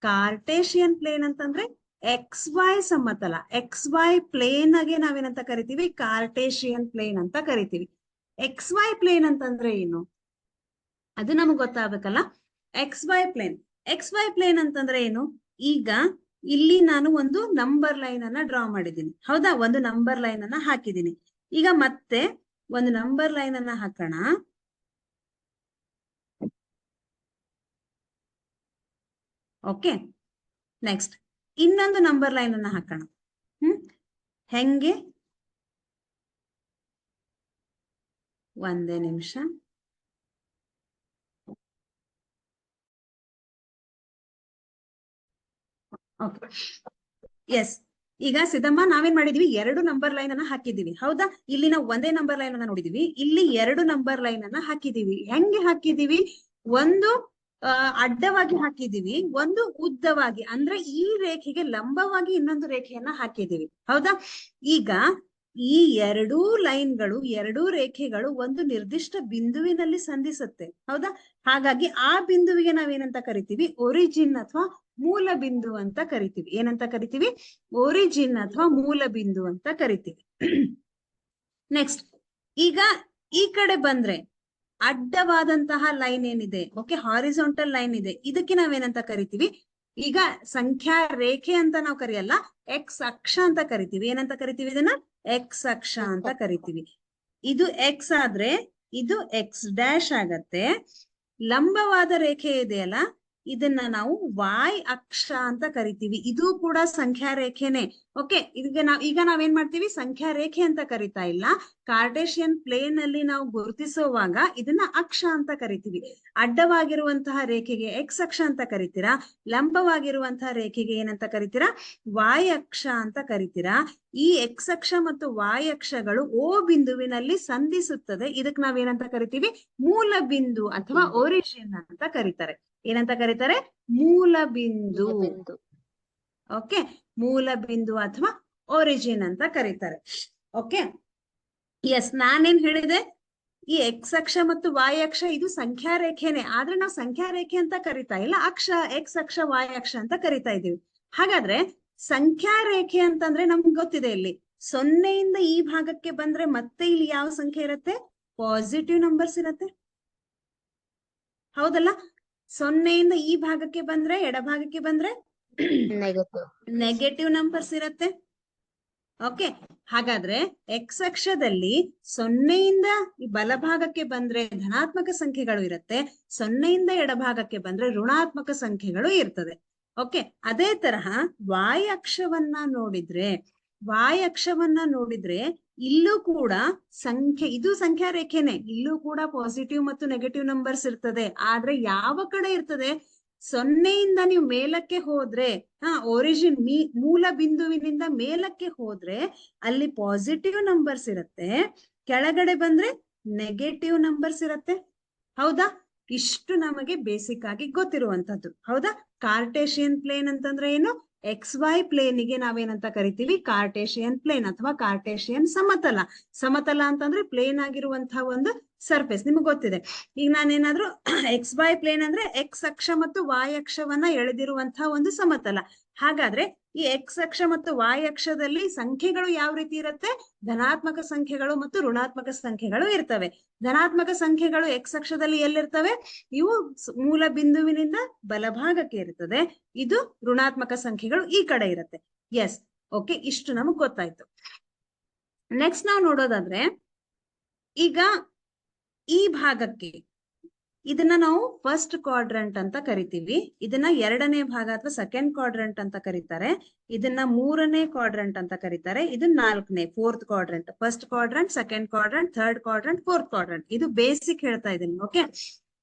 ಕಾರ್ಟೇಶಿಯನ್ ಪ್ಲೇನ್ ಅಂತಂದ್ರೆ ಎಕ್ಸ್ ವೈ ಸಮತಲ. ಎಕ್ಸ್ ವೈ ಪ್ಲೇನ್ ಗೆ ನಾವೇನಂತ ಕರಿತೀವಿ? ಕಾರ್ಟೇಶಿಯನ್ ಪ್ಲೇನ್ ಅಂತ ಕರಿತೀವಿ. ಎಕ್ಸ್ ವೈ ಪ್ಲೇನ್ ಅಂತಂದ್ರೆ ಏನು? ಅದು ನಮಗ್ ಗೊತ್ತಾಗಬೇಕಲ್ಲ. ಎಕ್ಸ್ ವೈ ಪ್ಲೇನ್ ಅಂತಂದ್ರೆ ಏನು? ಈಗ ಇಲ್ಲಿ ನಾನು ಒಂದು ನಂಬರ್ ಲೈನ್ ಅನ್ನ ಡ್ರಾ ಮಾಡಿದ್ದೀನಿ. ಹೌದಾ? ಒಂದು ನಂಬರ್ ಲೈನ್ ಅನ್ನ ಹಾಕಿದ್ದೀನಿ. ಈಗ ಮತ್ತೆ ಒಂದು ನಂಬರ್ ಲೈನ್ ಅನ್ನ ಹಾಕೋಣ. ಓಕೆ, ನೆಕ್ಸ್ಟ್ ಇನ್ನೊಂದು ನಂಬರ್ ಲೈನ್ ಅನ್ನ ಹಾಕೋಣ. ಹೆಂಗೆ, ಒಂದೇ ನಿಮಿಷ. Okay, yes. ಈಗ ಸಿದ್ದಮ್ಮ, ನಾವೇನ್ ಮಾಡಿದೀವಿ, 2 ನಂಬರ್ ಲೈನ್ ಅನ್ನ ಹಾಕಿದೀವಿ. ಹೌದಾ? ಇಲ್ಲಿ ನಾವು ಒಂದೇ ನಂಬರ್ ಲೈನ್ ಅನ್ನ ನೋಡಿದೀವಿ, ಇಲ್ಲಿ 2 ನಂಬರ್ ಲೈನ್ ಅನ್ನ ಹಾಕಿದೀವಿ. ಹೆಂಗೆ ಹಾಕಿದೀವಿ? ಒಂದು ಅಡ್ಡವಾಗಿ ಹಾಕಿದೀವಿ, ಒಂದು ಉದ್ದವಾಗಿ, ಅಂದ್ರೆ ಈ ರೇಖೆಗೆ ಲಂಬವಾಗಿ ಇನ್ನೊಂದು ರೇಖೆಯನ್ನ ಹಾಕಿದೀವಿ. ಹೌದಾ? ಈಗ ಈ 2 ಲೈನ್ಗಳು, 2 ರೇಖೆಗಳು ಒಂದು ನಿರ್ದಿಷ್ಟ ಬಿಂದುವಿನಲ್ಲಿ ಸಂಧಿಸುತ್ತೆ. ಹೌದಾ? ಹಾಗಾಗಿ ಆ ಬಿಂದುವಿಗೆ ನಾವೇನಂತ ಕರಿತೀವಿ? ಒರಿಜಿನ್ ಅಥವಾ ಮೂಲ ಬಿಂದು ಅಂತ ಕರಿತೀವಿ. ಏನಂತ ಕರಿತೀವಿ? ಒರಿಜಿನ್ ಅಥವಾ ಮೂಲ ಬಿಂದು ಅಂತ ಕರಿತೀವಿ. ನೆಕ್ಸ್ಟ್, ಈಗ ಈ ಕಡೆ ಬಂದ್ರೆ ಅಡ್ಡವಾದಂತಹ ಲೈನ್ ಏನಿದೆ, ಓಕೆ, ಹಾರಿಜಾಂಟಲ್ ಲೈನ್ ಇದೆ, ಇದಕ್ಕೆ ನಾವೇನಂತ ಕರಿತೀವಿ? ಈಗ ಸಂಖ್ಯಾ ರೇಖೆ ಅಂತ ನಾವು ಕರೆಯಲ್ಲ, ಎಕ್ಸ್ ಅಕ್ಷ ಅಂತ ಕರಿತೀವಿ. ಏನಂತ ಕರಿತೀವಿ ಇದನ್ನ? ಎಕ್ಸ್ ಅಕ್ಷ ಅಂತ ಕರಿತೀವಿ. ಇದು ಎಕ್ಸ್ ಆದ್ರೆ ಇದು ಎಕ್ಸ್ ಡ್ಯಾಶ್ ಆಗತ್ತೆ. ಲಂಬವಾದ ರೇಖೆ ಇದೆಯಲ್ಲ, ಇದನ್ನ ನಾವು ವಾಯ್ ಅಕ್ಷ ಅಂತ ಕರಿತೀವಿ. ಇದು ಕೂಡ ಸಂಖ್ಯಾ ರೇಖೆನೆ. ಓಕೆ, ಈಗ ನಾವೇನ್ ಮಾಡ್ತೀವಿ? ಸಂಖ್ಯಾ ರೇಖೆ ಅಂತ ಕರಿತಾ ಇಲ್ಲ. ಕಾರ್ಟೇಶಿಯನ್ ಪ್ಲೇನ್ ಅಲ್ಲಿ ನಾವು ಗುರುತಿಸುವಾಗ ಇದನ್ನ ಅಕ್ಷ ಅಂತ ಕರಿತೀವಿ. ಅಡ್ಡವಾಗಿರುವಂತಹ ರೇಖೆಗೆ ಎಕ್ಸ್ ಅಕ್ಷ ಅಂತ ಕರಿತೀರಾ, ಲಂಬವಾಗಿರುವಂತಹ ರೇಖೆಗೆ ಏನಂತ ಕರಿತೀರಾ? ವಾಯ್ ಅಕ್ಷ ಅಂತ ಕರಿತೀರಾ. ಈ ಎಕ್ಸ್ ಅಕ್ಷ ಮತ್ತು ವಾಯ್ ಅಕ್ಷಗಳು ಓ ಬಿಂದುವಿನಲ್ಲಿ ಸಂಧಿಸುತ್ತದೆ. ಇದಕ್ ನಾವೇನಂತ ಕರಿತೀವಿ? ಮೂಲ ಬಿಂದು ಅಥವಾ ಒರಿಜಿನ್ ಅಂತ ಕರೀತಾರೆ. ಏನಂತ ಕರೀತಾರೆ? ಮೂಲ ಬಿಂದು. ಓಕೆ, ಮೂಲ ಬಿಂದು ಅಥವಾ ಒರಿಜಿನ್ ಅಂತ ಕರೀತಾರೆ. Okay, yes. ನಾನೇನ್ ಹೇಳಿದೆ? ಈ ಎಕ್ಸ್ ಅಕ್ಷ ಮತ್ತು ವಾಯ್ ಅಕ್ಷ ಇದು ಸಂಖ್ಯಾ ರೇಖೆನೆ, ಆದ್ರೆ ನಾವು ಸಂಖ್ಯಾ ರೇಖೆ ಅಂತ ಕರಿತಾ ಇಲ್ಲ, ಅಕ್ಷ, ಎಕ್ಸ್ ಅಕ್ಷ ವಾಯ್ ಅಕ್ಷ ಅಂತ ಕರಿತಾ ಇದೀವಿ. ಹಾಗಾದ್ರೆ ಸಂಖ್ಯಾ ರೇಖೆ ಅಂತಂದ್ರೆ ನಮ್ಗೆ ಗೊತ್ತಿದೆ, ಇಲ್ಲಿ 0ಇಂದ ಈ ಭಾಗಕ್ಕೆ ಬಂದ್ರೆ ಮತ್ತೆ ಇಲ್ಲಿ ಯಾವ ಸಂಖ್ಯೆ ಇರುತ್ತೆ? ಪಾಸಿಟಿವ್ ನಂಬರ್ಸ್ ಇರತ್ತೆ. ಹೌದಲ್ಲ? 0ಇಂದ ಈ ಭಾಗಕ್ಕೆ ಬಂದ್ರೆ, ಎಡಭಾಗಕ್ಕೆ ಬಂದ್ರೆ ನೆಗೆಟಿವ್ ನಂಬರ್ಸ್ ಇರತ್ತೆ. ಓಕೆ, ಹಾಗಾದ್ರೆ ಎಕ್ಸ್ ಅಕ್ಷದಲ್ಲಿ 0ಇಂದ ಬಲಭಾಗಕ್ಕೆ ಬಂದ್ರೆ ಧನಾತ್ಮಕ ಸಂಖ್ಯೆಗಳು ಇರುತ್ತೆ, 0ಇಂದ ಎಡಭಾಗಕ್ಕೆ ಬಂದ್ರೆ ಋಣಾತ್ಮಕ ಸಂಖ್ಯೆಗಳು ಇರ್ತದೆ. ಓಕೆ, ಅದೇ ತರಹ ವಾಯ್ ಅಕ್ಷವನ್ನ ನೋಡಿದ್ರೆ ಇಲ್ಲೂ ಕೂಡ ಇದು ಸಂಖ್ಯಾ ರೇಖೆನೆ, ಇಲ್ಲೂ ಕೂಡ ಪಾಸಿಟಿವ್ ಮತ್ತು ನೆಗೆಟಿವ್ ನಂಬರ್ಸ್ ಇರ್ತದೆ. ಆದ್ರೆ ಯಾವ ಕಡೆ ಇರ್ತದೆ? 0ಇಂದ ನೀವು ಮೇಲಕ್ಕೆ ಹೋದ್ರೆ, ಒರಿಜಿನ್ ಮೂಲ ಬಿಂದುವಿನಿಂದ ಮೇಲಕ್ಕೆ ಹೋದ್ರೆ ಅಲ್ಲಿ ಪಾಸಿಟಿವ್ ನಂಬರ್ಸ್ ಇರುತ್ತೆ, ಕೆಳಗಡೆ ಬಂದ್ರೆ ನೆಗೆಟಿವ್ ನಂಬರ್ಸ್ ಇರುತ್ತೆ. ಹೌದಾ? ಇಷ್ಟು ನಮಗೆ ಬೇಸಿಕ್ ಆಗಿ ಗೊತ್ತಿರುವಂತದ್ದು. ಹೌದಾ? ಕಾರ್ಟೇಶಿಯನ್ ಪ್ಲೇನ್ ಅಂತಂದ್ರೆ ಏನು? ಎಕ್ಸ್ ವೈ ಪ್ಲೇನಿಗೆ ನಾವೇನಂತ ಕರಿತೀವಿ? ಕಾರ್ಟೇಶಿಯನ್ ಪ್ಲೇನ್ ಅಥವಾ ಕಾರ್ಟೇಶಿಯನ್ ಸಮತಲ. ಸಮತಲ ಅಂತಂದ್ರೆ ಪ್ಲೇನ್ ಆಗಿರುವಂತಹ ಒಂದು ಸರ್ಫೇಸ್, ನಿಮ್ಗೆ ಗೊತ್ತಿದೆ. ಈಗ ನಾನೇನಾದ್ರೂ ಎಕ್ಸ್ ವೈ ಪ್ಲೇನ್ ಅಂದ್ರೆ ಎಕ್ಸ್ ಅಕ್ಷ ಮತ್ತು ವಾಯ್ ಅಕ್ಷವನ್ನ ಎಳೆದಿರುವಂತಹ ಒಂದು ಸಮತಲ. ಹಾಗಾದ್ರೆ ಈ ಎಕ್ಸ್ ಅಕ್ಷ ಮತ್ತು ವಾಯ್ ಅಕ್ಷದಲ್ಲಿ ಸಂಖ್ಯೆಗಳು ಯಾವ ರೀತಿ ಇರುತ್ತೆ? ಧನಾತ್ಮಕ ಸಂಖ್ಯೆಗಳು ಮತ್ತು ಋಣಾತ್ಮಕ ಸಂಖ್ಯೆಗಳು ಇರ್ತವೆ. ಧನಾತ್ಮಕ ಸಂಖ್ಯೆಗಳು ಎಕ್ಸ್ ಅಕ್ಷದಲ್ಲಿ ಎಲ್ಲಿರ್ತವೆ? ಇವು ಮೂಲ ಬಿಂದುವಿನಿಂದ ಬಲಭಾಗಕ್ಕೆ ಇರ್ತದೆ. ಇದು ಋಣಾತ್ಮಕ ಸಂಖ್ಯೆಗಳು ಈ ಕಡೆ ಇರುತ್ತೆ. ಎಸ್, ಓಕೆ, ಇಷ್ಟು ನಮಗ್ ಗೊತ್ತಾಯ್ತು. ನೆಕ್ಸ್ಟ್ ನಾವು ನೋಡೋದಾದ್ರೆ, ಈಗ ಈ ಭಾಗಕ್ಕೆ ಇದನ್ನ ನಾವು ಫಸ್ಟ್ ಕ್ವಾಡ್ರಂಟ್ ಅಂತ ಕರಿತೀವಿ. ಇದನ್ನ 2ನೇ ಭಾಗ ಅಥವಾ ಸೆಕೆಂಡ್ ಕ್ವಾಡ್ರಂಟ್ ಅಂತ ಕರೀತಾರೆ. ಇದನ್ನ 3ನೇ ಕ್ವಾಡ್ರಂಟ್ ಅಂತ ಕರೀತಾರೆ. ಇದು 4ನೇ, 4th quadrant. First quadrant, second quadrant, third quadrant, 4th quadrant. ಇದು ಬೇಸಿಕ್ ಹೇಳ್ತಾ ಇದೀನಿ. ಓಕೆ,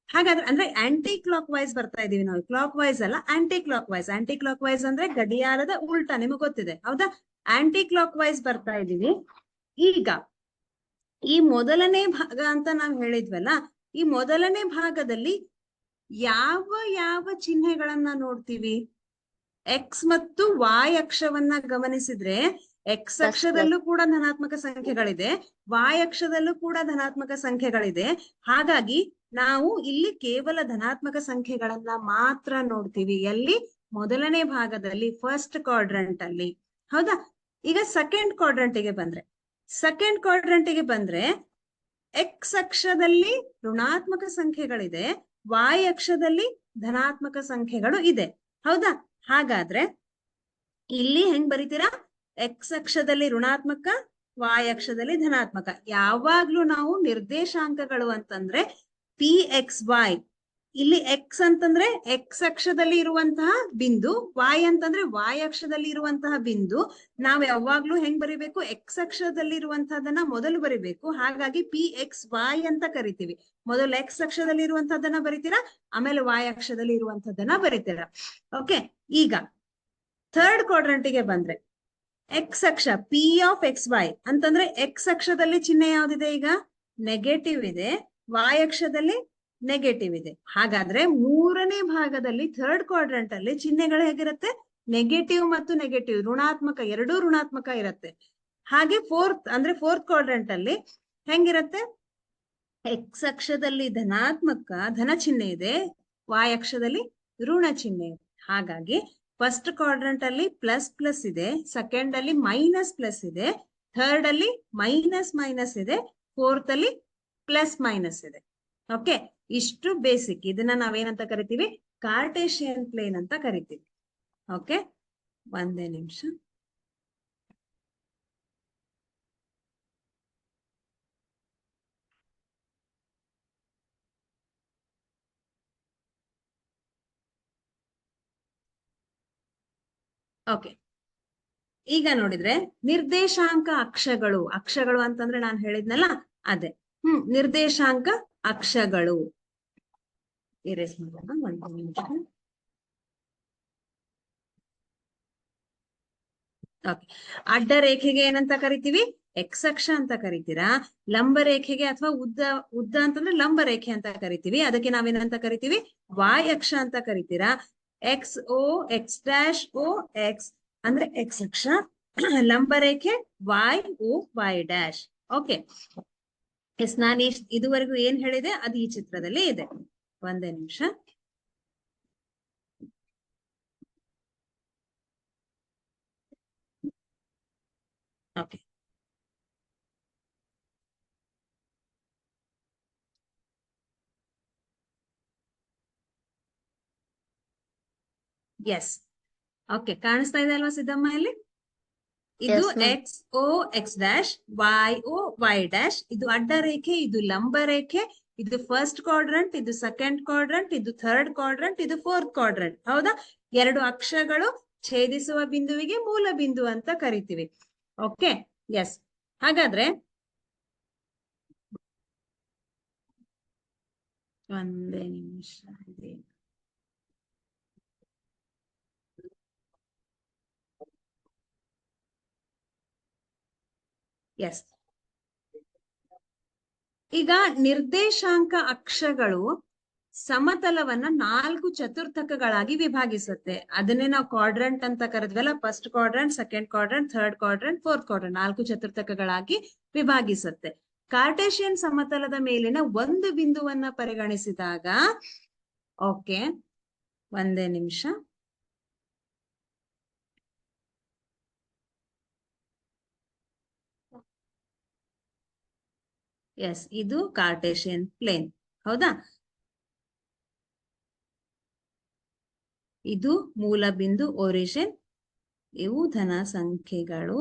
ಹಾಗಾದ್ರೆ ಅಂದ್ರೆ ಆಂಟಿ ಕ್ಲಾಕ್ ವೈಸ್ ಬರ್ತಾ ಇದೀವಿ ನಾವು, ಕ್ಲಾಕ್ ವೈಸ್ ಅಲ್ಲ, anticlockwise. Anticlockwise ಅಂದ್ರೆ ಗಡಿಯಾರದ ಉಲ್ಟಾ, ನಿಮಗೆ ಗೊತ್ತಿದೆ. ಹೌದಾ? ಆಂಟಿ ಕ್ಲಾಕ್ ವೈಸ್ ಬರ್ತಾ ಇದೀವಿ. ಈಗ ಈ ಮೊದಲನೇ ಭಾಗ ಅಂತ ನಾವ್ ಹೇಳಿದ್ವಲ್ಲ, ಈ ಮೊದಲನೇ ಭಾಗದಲ್ಲಿ ಯಾವ ಚಿಹ್ನೆಗಳನ್ನ ನೋಡ್ತೀವಿ? ಎಕ್ಸ್ ಮತ್ತು ವಾಯ್ ಅಕ್ಷವನ್ನ ಗಮನಿಸಿದ್ರೆ ಎಕ್ಸ್ ಅಕ್ಷದಲ್ಲೂ ಕೂಡ ಧನಾತ್ಮಕ ಸಂಖ್ಯೆಗಳಿದೆ, ವಾಯ್ ಅಕ್ಷದಲ್ಲೂ ಕೂಡ ಧನಾತ್ಮಕ ಸಂಖ್ಯೆಗಳಿದೆ. ಹಾಗಾಗಿ ನಾವು ಇಲ್ಲಿ ಕೇವಲ ಧನಾತ್ಮಕ ಸಂಖ್ಯೆಗಳನ್ನ ಮಾತ್ರ ನೋಡ್ತೀವಿ. ಎಲ್ಲಿ? ಮೊದಲನೇ ಭಾಗದಲ್ಲಿ, ಫಸ್ಟ್ ಕ್ವಾಡ್ರಂಟ್ ಅಲ್ಲಿ. ಹೌದಾ? ಈಗ ಸೆಕೆಂಡ್ ಕ್ವಾಡ್ರಂಟಿಗೆ ಬಂದ್ರೆ ಎಕ್ಸ್ ಅಕ್ಷದಲ್ಲಿ ಋಣಾತ್ಮಕ ಸಂಖ್ಯೆಗಳಿದೆ, ವಾಯ್ ಅಕ್ಷದಲ್ಲಿ ಧನಾತ್ಮಕ ಸಂಖ್ಯೆಗಳು ಇದೆ. ಹೌದಾ? ಹಾಗಾದ್ರೆ ಇಲ್ಲಿ ಹೆಂಗ್ ಬರೀತೀರಾ? ಎಕ್ಸ್ ಅಕ್ಷದಲ್ಲಿ ಋಣಾತ್ಮಕ, ವಾಯ್ ಅಕ್ಷದಲ್ಲಿ ಧನಾತ್ಮಕ. ಯಾವಾಗ್ಲೂ ನಾವು ನಿರ್ದೇಶಾಂಕಗಳು ಅಂತಂದ್ರೆ ಪಿ ಎಕ್ಸ್ ವೈ, ಇಲ್ಲಿ ಎಕ್ಸ್ ಅಂತಂದ್ರೆ ಎಕ್ಸ್ ಅಕ್ಷದಲ್ಲಿ ಇರುವಂತಹ ಬಿಂದು, ವಾಯ್ ಅಂತಂದ್ರೆ ವಾಯ್ ಅಕ್ಷದಲ್ಲಿ ಇರುವಂತಹ ಬಿಂದು. ನಾವ್ ಯಾವಾಗ್ಲೂ ಹೆಂಗ್ ಬರಿಬೇಕು, ಎಕ್ಸ್ ಅಕ್ಷದಲ್ಲಿ ಇರುವಂತಹದನ್ನ ಮೊದಲು ಬರಿಬೇಕು. ಹಾಗಾಗಿ ಪಿ ಎಕ್ಸ್ ವಾಯ್ ಅಂತ ಕರಿತೀವಿ. ಮೊದಲು ಎಕ್ಸ್ ಅಕ್ಷದಲ್ಲಿ ಇರುವಂತಹದನ್ನ ಬರಿತೀರಾ, ಆಮೇಲೆ ವಾಯ್ ಅಕ್ಷದಲ್ಲಿ ಇರುವಂತಹದನ್ನ ಬರಿತೀರಾ. ಓಕೆ, ಈಗ ಥರ್ಡ್ ಕ್ವಾಡ್ರಂಟಿಗೆ ಬಂದ್ರೆ ಎಕ್ಸ್ ಅಕ್ಷ ಪಿ ಆಫ್ ಎಕ್ಸ್ ವೈ ಅಂತಂದ್ರೆ ಎಕ್ಸ್ ಅಕ್ಷದಲ್ಲಿ ಚಿಹ್ನೆ ಯಾವ್ದಿದೆ, ಈಗ ನೆಗೆಟಿವ್ ಇದೆ, ವಾಯ್ ಅಕ್ಷದಲ್ಲಿ ನೆಗೆಟಿವ್ ಇದೆ. ಹಾಗಾದ್ರೆ ಮೂರನೇ ಭಾಗದಲ್ಲಿ ಥರ್ಡ್ ಕ್ವಾಡ್ರಂಟ್ ಅಲ್ಲಿ ಚಿಹ್ನೆಗಳು ಹೇಗಿರುತ್ತೆ, ನೆಗೆಟಿವ್ ಮತ್ತು ನೆಗೆಟಿವ್, ಋಣಾತ್ಮಕ, ಎರಡೂ ಋಣಾತ್ಮಕ ಇರುತ್ತೆ. ಹಾಗೆ ಫೋರ್ತ್ ಕ್ವಾಡ್ರಂಟ್ ಅಲ್ಲಿ ಹೆಂಗಿರುತ್ತೆ, ಎಕ್ಸ್ ಅಕ್ಷದಲ್ಲಿ ಧನಾತ್ಮಕ ಧನ ಚಿಹ್ನೆ ಇದೆ, ವಾಯ್ ಅಕ್ಷದಲ್ಲಿ ಋಣ ಚಿಹ್ನೆ ಇದೆ. ಹಾಗಾಗಿ ಫಸ್ಟ್ ಕ್ವಾಡ್ರಂಟ್ ಅಲ್ಲಿ ಪ್ಲಸ್ ಪ್ಲಸ್ ಇದೆ, ಸೆಕೆಂಡ್ ಅಲ್ಲಿ ಮೈನಸ್ ಪ್ಲಸ್ ಇದೆ, ಥರ್ಡ್ ಅಲ್ಲಿ ಮೈನಸ್ ಮೈನಸ್ ಇದೆ, ಫೋರ್ತ್ ಅಲ್ಲಿ ಪ್ಲಸ್ ಮೈನಸ್ ಇದೆ. ಓಕೆ, ಇಷ್ಟು ಬೇಸಿಕ್. ಇದನ್ನ ನಾವೇನಂತ ಕರಿತೀವಿ, ಕಾರ್ಟೇಶಿಯನ್ ಪ್ಲೇನ್ ಅಂತ ಕರಿತೀವಿ. ಓಕೆ, ಒಂದೇ ನಿಮಿಷ. ಓಕೆ, ಈಗ ನೋಡಿದ್ರೆ ನಿರ್ದೇಶಾಂಕ ಅಕ್ಷಗಳು, ಅಕ್ಷಗಳು ಅಂತಂದ್ರೆ ನಾನು ಹೇಳಿದ್ನಲ್ಲ ಅದೇ. ನಿರ್ದೇಶಾಂಕ ಅಕ್ಷಗಳು ಇರೇಸ್ ಮಾಡೋಣ, ಒಂದು ನಿಮಿಷ. ಓಕೆ, ಅಡ್ಡ ರೇಖೆಗೆ ಏನಂತ ಕರಿತೀವಿ, ಎಕ್ಸ್ ಅಕ್ಷ ಅಂತ ಕರಿತೀರಾ. ಲಂಬ ರೇಖೆಗೆ ಅಥವಾ ಉದ್ದ ಅಂತಂದ್ರೆ ಲಂಬ ರೇಖೆ ಅಂತ ಕರಿತೀವಿ, ಅದಕ್ಕೆ ನಾವೇನಂತ ಕರಿತೀವಿ, ವಾಯ್ ಅಕ್ಷ ಅಂತ ಕರಿತೀರಾ. X O X dash O X ಅಂದ್ರೆ ಎಕ್ಸ್ ಅಕ್ಷ, ಲಂಬ ರೇಖೆ Y O Y dash. Okay, yes, ನಾನು ಇದುವರೆಗೂ ಏನ್ ಹೇಳಿದೆ ಅದು ಈ ಚಿತ್ರದಲ್ಲಿ ಇದೆ. ಒಂದೇ ನಿಮಿಷ. ಓಕೆ, ಎಸ್, ಓಕೆ, ಕಾಣಿಸ್ತಾ ಇದೆ ಅಲ್ವಾ ಸಿದ್ದಮ್ಮ ಇಲ್ಲಿ? ಇದು X O X dash, Y O Y dash. ಇದು ಅಡ್ಡ ರೇಖೆ, ಇದು ಲಂಬ ರೇಖೆ, ಇದು ಫಸ್ಟ್ ಕ್ವಾಡ್ರಂಟ್, ಇದು ಸೆಕೆಂಡ್ ಕ್ವಾಡ್ರಂಟ್, ಇದು ಥರ್ಡ್ ಕ್ವಾಡ್ರಂಟ್, ಇದು ಫೋರ್ತ್ ಕ್ವಾಡ್ರಂಟ್. ಹೌದಾ? ಎರಡು ಅಕ್ಷಗಳು ಛೇದಿಸುವ ಬಿಂದುವಿಗೆ ಮೂಲ ಬಿಂದು ಅಂತ ಕರಿತೀವಿ. Okay, yes. ಹಾಗಾದ್ರೆ ಒಂದೇ ನಿಮಿಷ ಇದೆ. ಎಸ್, ಈಗ ನಿರ್ದೇಶಾಂಕ ಅಕ್ಷಗಳು ಸಮತಲವನ್ನ 4 ಚತುರ್ಥಕಗಳಾಗಿ ವಿಭಾಗಿಸುತ್ತೆ. ಅದನ್ನೇ ನಾವು ಕ್ವಾಡ್ರಂಟ್ ಅಂತ ಕರೆದ್ವಲ್ಲ, first quadrant, second quadrant, third quadrant, fourth quadrant, 4 ಚತುರ್ಥಕಗಳಾಗಿ ವಿಭಾಗಿಸುತ್ತೆ. ಕಾರ್ಟೇಶಿಯನ್ ಸಮತಲದ ಮೇಲಿನ ಒಂದು ಬಿಂದುವನ್ನ ಪರಿಗಣಿಸಿದಾಗ, ಓಕೆ, ಒಂದೇ ನಿಮಿಷ. ಎಸ್, ಇದು ಕಾರ್ಟೇಶಿಯನ್ ಪ್ಲೇನ್. ಹೌದಾ? ಇದು ಮೂಲ ಬಿಂದು ಒರಿಜಿನ್, ಇವು ಧನ ಸಂಖ್ಯೆಗಳು.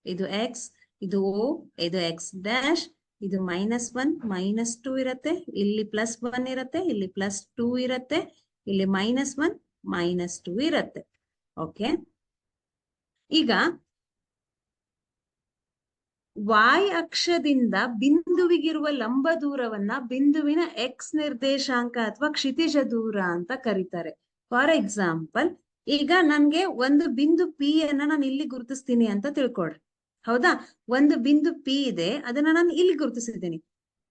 ಇದು ಎಕ್ಸ್, ಇದು ಓ, ಇದು ಎಕ್ಸ್ ಡ್ಯಾಶ್, ಇದು -1 -2 ಇರತ್ತೆ, ಇಲ್ಲಿ +1 ಇರತ್ತೆ, ಇಲ್ಲಿ +2 ಇರತ್ತೆ, ಇಲ್ಲಿ -1 -2 ಇರತ್ತೆ. ಓಕೆ, ಈಗ ವಾಯ್ ಅಕ್ಷದಿಂದ ಬಿಂದುವಿಗಿರುವ ಲಂಬ ದೂರವನ್ನ ಬಿಂದುವಿನ ಎಕ್ಸ್ ನಿರ್ದೇಶಾಂಕ ಅಥವಾ ಕ್ಷಿತಿಜ ದೂರ ಅಂತ ಕರೀತಾರೆ. ಫಾರ್ ಎಕ್ಸಾಂಪಲ್, ಈಗ ನನ್ಗೆ ಒಂದು ಬಿಂದು ಪಿ ಅನ್ನ ನಾನು ಇಲ್ಲಿ ಗುರುತಿಸ್ತೀನಿ ಅಂತ ತಿಳ್ಕೊಳ್ರಿ. ಹೌದಾ? ಒಂದು ಬಿಂದು ಪಿ ಇದೆ, ಅದನ್ನ ನಾನು ಇಲ್ಲಿ ಗುರುತಿಸಿದ್ದೀನಿ.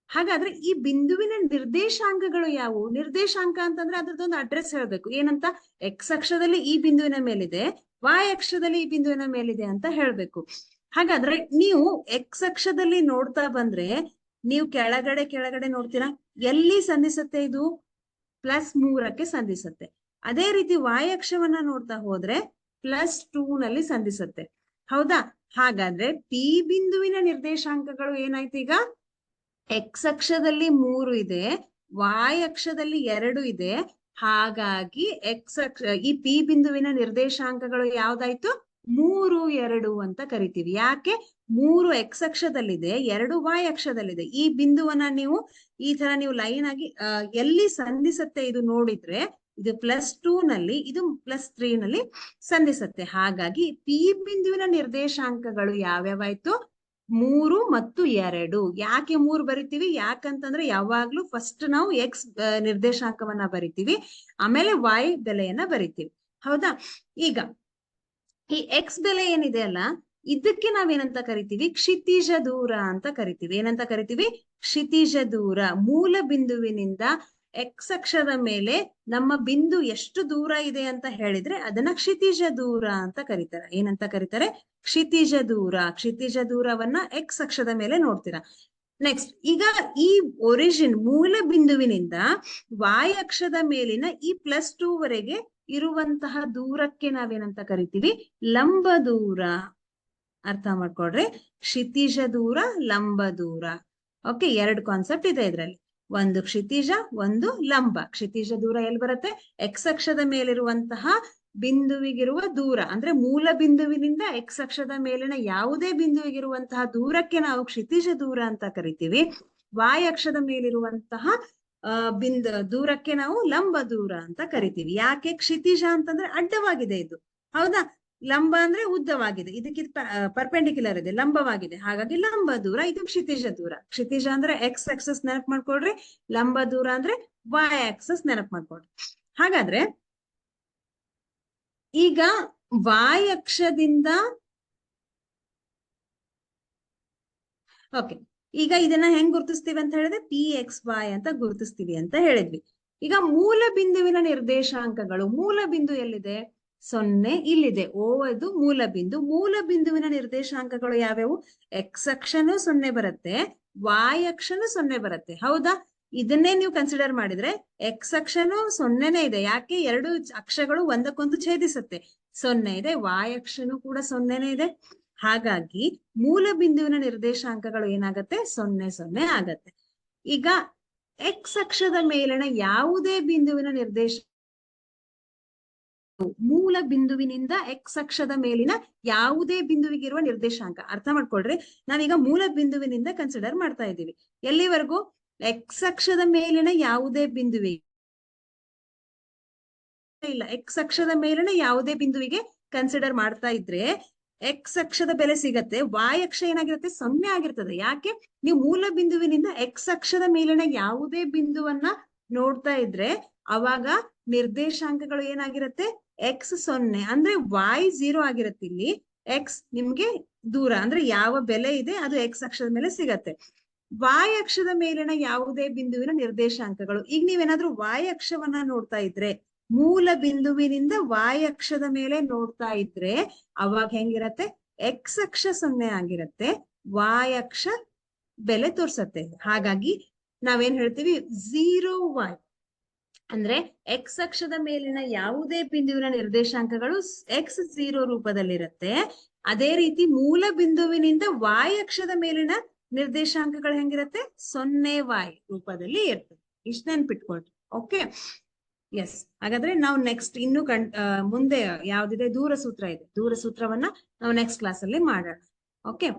ಹಾಗಾದ್ರೆ ಈ ಬಿಂದುವಿನ ನಿರ್ದೇಶಾಂಕಗಳು ಯಾವುವು? ನಿರ್ದೇಶಾಂಕ ಅಂತಂದ್ರೆ ಅದ್ರದ್ದೊಂದು ಅಡ್ರೆಸ್ ಹೇಳ್ಬೇಕು. ಏನಂತ? ಎಕ್ಸ್ ಅಕ್ಷದಲ್ಲಿ ಈ ಬಿಂದುವಿನ ಮೇಲಿದೆ, ವಾಯ್ ಅಕ್ಷದಲ್ಲಿ ಈ ಬಿಂದುವಿನ ಮೇಲಿದೆ ಅಂತ ಹೇಳ್ಬೇಕು. ಹಾಗಾದ್ರೆ ನೀವು ಎಕ್ಸ್ ಅಕ್ಷದಲ್ಲಿ ನೋಡ್ತಾ ಬಂದ್ರೆ ನೀವು ಕೆಳಗಡೆ ನೋಡ್ತೀರಾ, ಎಲ್ಲಿ ಸಂಧಿಸುತ್ತೆ? ಇದು +3ಕ್ಕೆ ಸಂಧಿಸುತ್ತೆ. ಅದೇ ರೀತಿ ವಾಯ್ ಅಕ್ಷವನ್ನ ನೋಡ್ತಾ ಹೋದ್ರೆ +2 ನಲ್ಲಿ ಸಂಧಿಸುತ್ತೆ. ಹೌದಾ? ಹಾಗಾದ್ರೆ ಪಿ ಬಿಂದುವಿನ ನಿರ್ದೇಶಾಂಕಗಳು ಏನಾಯ್ತು? ಈಗ ಎಕ್ಸ್ ಅಕ್ಷದಲ್ಲಿ 3 ಇದೆ, ವಾಯ್ ಅಕ್ಷದಲ್ಲಿ 2 ಇದೆ. ಹಾಗಾಗಿ ಈ ಪಿ ಬಿಂದುವಿನ ನಿರ್ದೇಶಾಂಕಗಳು ಯಾವ್ದಾಯ್ತು? 3, 2 ಅಂತ ಕರಿತೀವಿ. ಯಾಕೆ? 3 X ಅಕ್ಷದಲ್ಲಿದೆ, 2 Y ಅಕ್ಷದಲ್ಲಿದೆ. ಈ ಬಿಂದುವನ್ನ ನೀವು ಈ ತರ ನೀವು ಲೈನ್ ಆಗಿ ಎಲ್ಲಿ ಸಂಧಿಸುತ್ತೆ ಇದು ನೋಡಿದ್ರೆ ಇದು +2 ನಲ್ಲಿ, ಇದು +3 ನಲ್ಲಿ ಸಂಧಿಸುತ್ತೆ. ಹಾಗಾಗಿ P ಬಿಂದುವಿನ ನಿರ್ದೇಶಾಂಕಗಳು ಯಾವ್ಯಾವಾಯ್ತು? 3 ಮತ್ತು 2. ಯಾಕೆ 3 ಬರಿತೀವಿ? ಯಾಕಂತಂದ್ರೆ ಯಾವಾಗ್ಲೂ ಫಸ್ಟ್ ನಾವು X ನಿರ್ದೇಶಾಂಕವನ್ನ ಬರಿತೀವಿ, ಆಮೇಲೆ Y ಬೆಲೆಯನ್ನ ಬರಿತೀವಿ. ಹೌದಾ? ಈಗ ಈ X ಬೆಲೆ ಏನಿದೆ ಅಲ್ಲ, ಇದಕ್ಕೆ ನಾವೇನಂತ ಕರಿತೀವಿ? ಕ್ಷಿತಿಜ ದೂರ ಅಂತ ಕರಿತೀವಿ. ಏನಂತ ಕರಿತೀವಿ? ಕ್ಷಿತಿಜ ದೂರ. ಮೂಲ ಬಿಂದುವಿನಿಂದ X ಅಕ್ಷದ ಮೇಲೆ ನಮ್ಮ ಬಿಂದು ಎಷ್ಟು ದೂರ ಇದೆ ಅಂತ ಹೇಳಿದ್ರೆ ಅದನ್ನ ಕ್ಷಿತಿಜ ದೂರ ಅಂತ ಕರೀತಾರೆ. ಏನಂತ ಕರೀತಾರೆ? ಕ್ಷಿತಿಜ ದೂರ. ಕ್ಷಿತಿಜ ದೂರವನ್ನ X ಅಕ್ಷದ ಮೇಲೆ ನೋಡ್ತೀರಾ. ನೆಕ್ಸ್ಟ್, ಈಗ ಈ ಒರಿಜಿನ್ ಮೂಲ ಬಿಂದುವಿನಿಂದ Y ಅಕ್ಷದ ಮೇಲಿನ ಈ +2 ವರೆಗೆ ಇರುವಂತಹ ದೂರಕ್ಕೆ ನಾವೇನಂತ ಕರಿತೀವಿ? ಲಂಬ ದೂರ. ಅರ್ಥ ಮಾಡ್ಕೊಡ್ರಿ. ಕ್ಷಿತಿಜ ದೂರ, ಲಂಬ ದೂರ. ಓಕೆ, 2 ಕಾನ್ಸೆಪ್ಟ್ ಇದೆ ಇದ್ರಲ್ಲಿ. ಒಂದು ಕ್ಷಿತಿಜ, ಒಂದು ಲಂಬ. ಕ್ಷಿತಿಜ ದೂರ ಎಲ್ಲಿ ಬರುತ್ತೆ? X ಅಕ್ಷದ ಮೇಲಿರುವಂತಹ ಬಿಂದುವಿಗಿರುವ ದೂರ, ಅಂದ್ರೆ ಮೂಲ ಬಿಂದುವಿನಿಂದ X ಅಕ್ಷದ ಮೇಲಿನ ಯಾವುದೇ ಬಿಂದುವಿಗಿರುವಂತಹ ದೂರಕ್ಕೆ ನಾವು ಕ್ಷಿತಿಜ ದೂರ ಅಂತ ಕರಿತೀವಿ. Y ಅಕ್ಷದ ಮೇಲಿರುವಂತಹ ದೂರಕ್ಕೆ ನಾವು ಲಂಬ ದೂರ ಅಂತ ಕರಿತೀವಿ. ಯಾಕೆ? ಕ್ಷಿತಿಜ ಅಂತಂದ್ರೆ ಅಡ್ಡವಾಗಿದೆ ಇದು, ಹೌದಾ? ಲಂಬ ಅಂದ್ರೆ ಉದ್ದವಾಗಿದೆ, ಇದಕ್ಕೆ ಪರ್ಪೆಂಡಿಕ್ಯುಲರ್ ಇದೆ, ಲಂಬವಾಗಿದೆ. ಹಾಗಾಗಿ ಲಂಬ ದೂರ, ಇದು ಕ್ಷಿತಿಜ ದೂರ. ಕ್ಷಿತಿಜ ಅಂದ್ರೆ X ಆಕ್ಸಸ್ ನೆನಪು ಮಾಡ್ಕೊಳ್ರಿ, ಲಂಬ ದೂರ ಅಂದ್ರೆ Y ಆಕ್ಸಸ್ ನೆನಪು ಮಾಡ್ಕೊಳ್ರಿ. ಹಾಗಾದ್ರೆ ಈಗ Y ಅಕ್ಷದಿಂದ ಓಕೆ, ಈಗ ಇದನ್ನ ಹೆಂಗ್ ಗುರುತಿಸ್ತೀವಿ ಅಂತ ಹೇಳಿದ್ರೆ PXY ಅಂತ ಗುರುತಿಸ್ತೀವಿ ಅಂತ ಹೇಳಿದ್ವಿ. ಈಗ ಮೂಲ ಬಿಂದುವಿನ ನಿರ್ದೇಶಾಂಕಗಳು, ಮೂಲ ಬಿಂದು ಎಲ್ಲಿದೆ? 0 ಇಲ್ಲಿದೆ. O ಇದು ಮೂಲ ಬಿಂದು. ಮೂಲ ಬಿಂದುವಿನ ನಿರ್ದೇಶಾಂಕಗಳು ಯಾವ್ಯಾವು? X ಅಕ್ಷನೂ 0 ಬರುತ್ತೆ, Y ಅಕ್ಷನೂ 0 ಬರುತ್ತೆ. ಹೌದಾ? ಇದನ್ನೇ ನೀವು ಕನ್ಸಿಡರ್ ಮಾಡಿದ್ರೆ X ಅಕ್ಷನೂ 0ನೇ ಇದೆ. ಯಾಕೆ? 2 ಅಕ್ಷಗಳು ಒಂದಕ್ಕೊಂದು ಛೇದಿಸುತ್ತೆ. 0 ಇದೆ. Y ಅಕ್ಷನೂ ಕೂಡ 0ನೇ ಇದೆ. ಹಾಗಾಗಿ ಮೂಲ ಬಿಂದುವಿನ ನಿರ್ದೇಶಾಂಕಗಳು ಏನಾಗತ್ತೆ? 0 0 ಆಗತ್ತೆ. ಈಗ X ಅಕ್ಷದ ಮೇಲಿನ ಯಾವುದೇ ಬಿಂದುವಿನ ನಿರ್ದೇಶ ಮೂಲ ಬಿಂದುವಿನಿಂದ X ಅಕ್ಷದ ಮೇಲಿನ ಯಾವುದೇ ಬಿಂದುವಿಗಿರುವ ನಿರ್ದೇಶಾಂಕ. ಅರ್ಥ ಮಾಡ್ಕೊಳ್ರಿ, ನಾವೀಗ ಮೂಲ ಬಿಂದುವಿನಿಂದ ಕನ್ಸಿಡರ್ ಮಾಡ್ತಾ ಇದ್ದೀವಿ. ಎಲ್ಲಿವರೆಗೂ? X ಅಕ್ಷದ ಮೇಲಿನ ಯಾವುದೇ ಬಿಂದುವಿಗೆ ಇಲ್ಲ, X ಅಕ್ಷದ ಮೇಲಿನ ಯಾವುದೇ ಬಿಂದುವಿಗೆ ಕನ್ಸಿಡರ್ ಮಾಡ್ತಾ ಇದ್ರೆ X ಅಕ್ಷದ ಬೆಲೆ ಸಿಗತ್ತೆ, Y ಅಕ್ಷ ಏನಾಗಿರುತ್ತೆ? 0 ಆಗಿರ್ತದೆ. ಯಾಕೆ? ನೀವು ಮೂಲ ಬಿಂದುವಿನಿಂದ X ಅಕ್ಷದ ಮೇಲಿನ ಯಾವುದೇ ಬಿಂದುವನ್ನ ನೋಡ್ತಾ ಇದ್ರೆ ಅವಾಗ ನಿರ್ದೇಶಾಂಕಗಳು ಏನಾಗಿರುತ್ತೆ? X 0 ಅಂದ್ರೆ Y 0 ಆಗಿರುತ್ತೆ. ಇಲ್ಲಿ X ನಿಮ್ಗೆ ದೂರ ಅಂದ್ರೆ ಯಾವ ಬೆಲೆ ಇದೆ ಅದು X ಅಕ್ಷದ ಮೇಲೆ ಸಿಗತ್ತೆ. Y ಅಕ್ಷದ ಮೇಲಿನ ಯಾವುದೇ ಬಿಂದುವಿನ ನಿರ್ದೇಶಾಂಕಗಳು, ಈಗ ನೀವೇನಾದ್ರೂ Y ಅಕ್ಷವನ್ನ ನೋಡ್ತಾ ಇದ್ರೆ, ಮೂಲ ಬಿಂದುವಿನಿಂದ Y ಅಕ್ಷದ ಮೇಲೆ ನೋಡ್ತಾ ಇದ್ರೆ ಅವಾಗ ಹೆಂಗಿರತ್ತೆ? X ಅಕ್ಷ 0 ಆಗಿರತ್ತೆ, Y ಅಕ್ಷ ಬೆಲೆ ತೋರ್ಸತ್ತೆ. ಹಾಗಾಗಿ ನಾವೇನ್ ಹೇಳ್ತೀವಿ? 0Y ಅಂದ್ರೆ X ಅಕ್ಷದ ಮೇಲಿನ ಯಾವುದೇ ಬಿಂದುವಿನ ನಿರ್ದೇಶಾಂಕಗಳು X 0 ರೂಪದಲ್ಲಿರುತ್ತೆ. ಅದೇ ರೀತಿ ಮೂಲ ಬಿಂದುವಿನಿಂದ Y ಅಕ್ಷದ ಮೇಲಿನ ನಿರ್ದೇಶಾಂಕಗಳು ಹೆಂಗಿರುತ್ತೆ? 0Y ರೂಪದಲ್ಲಿ ಇರ್ತದೆ. ಇಷ್ಟ ನೆನ್ಪಿಟ್ಕೊಳ್ರಿ. Okay, yes. ಹಾಗಾದ್ರೆ ನಾವು ನೆಕ್ಸ್ಟ್ ಇನ್ನು ಮುಂದೆ ಯಾವ್ದಿದೆ? ದೂರ ಸೂತ್ರ ಇದೆ. ದೂರ ಸೂತ್ರವನ್ನ ನಾವು ನೆಕ್ಸ್ಟ್ ಕ್ಲಾಸ್ ಅಲ್ಲಿ ಮಾಡೋಣ. ಓಕೆ,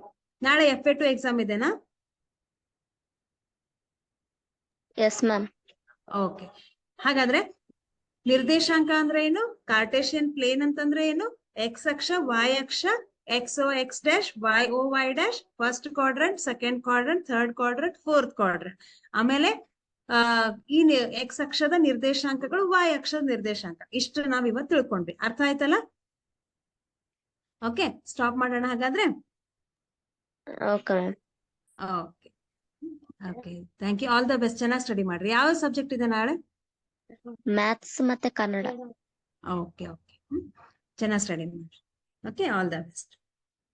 ನಾಳೆ FA2 ಎಕ್ಸಾಮ್ ಇದೆನಾ? Yes ma'am. ಓಕೆ, ಹಾಗಾದ್ರೆ ನಿರ್ದೇಶಾಂಕ ಅಂದ್ರೆ ಏನು? ಕಾರ್ಟೇಶಿಯನ್ ಪ್ಲೇನ್ ಅಂತಂದ್ರೆ ಏನು? X ಅಕ್ಷ, Y ಅಕ್ಷ, XO X dash, YO Y dash, first quadrant, second quadrant, third quadrant, fourth quadrant. ಆಮೇಲೆ ಈ X ಅಕ್ಷದ ನಿರ್ದೇಶಾಂಕಗಳು, Y ಅಕ್ಷದ ನಿರ್ದೇಶಾಂಕ. ಇಷ್ಟು ನಾವ್ ಇವತ್ತು ತಿಳ್ಕೊಂಡ್ವಿ. ಅರ್ಥ ಆಯ್ತಲ್ಲ? ಓಕೆ, ಸ್ಟಾಪ್ ಮಾಡೋಣ ಹಾಗಾದ್ರೆ. Okay okay okay, thank you. All the best. ಚೆನ್ನಾಗಿ ಸ್ಟಡಿ ಮಾಡ್ರಿ. ಯಾವ ಸಬ್ಜೆಕ್ಟ್ ಇದೆ ನಾಳೆ? ಮ್ಯಾಥ್ಸ್ ಮತ್ತೆ ಕನ್ನಡ. ಓಕೆ ಓಕೆ, ಚೆನ್ನಾಗಿ ಸ್ಟಡಿ ಮಾಡ್ರಿ. Okay, all the best.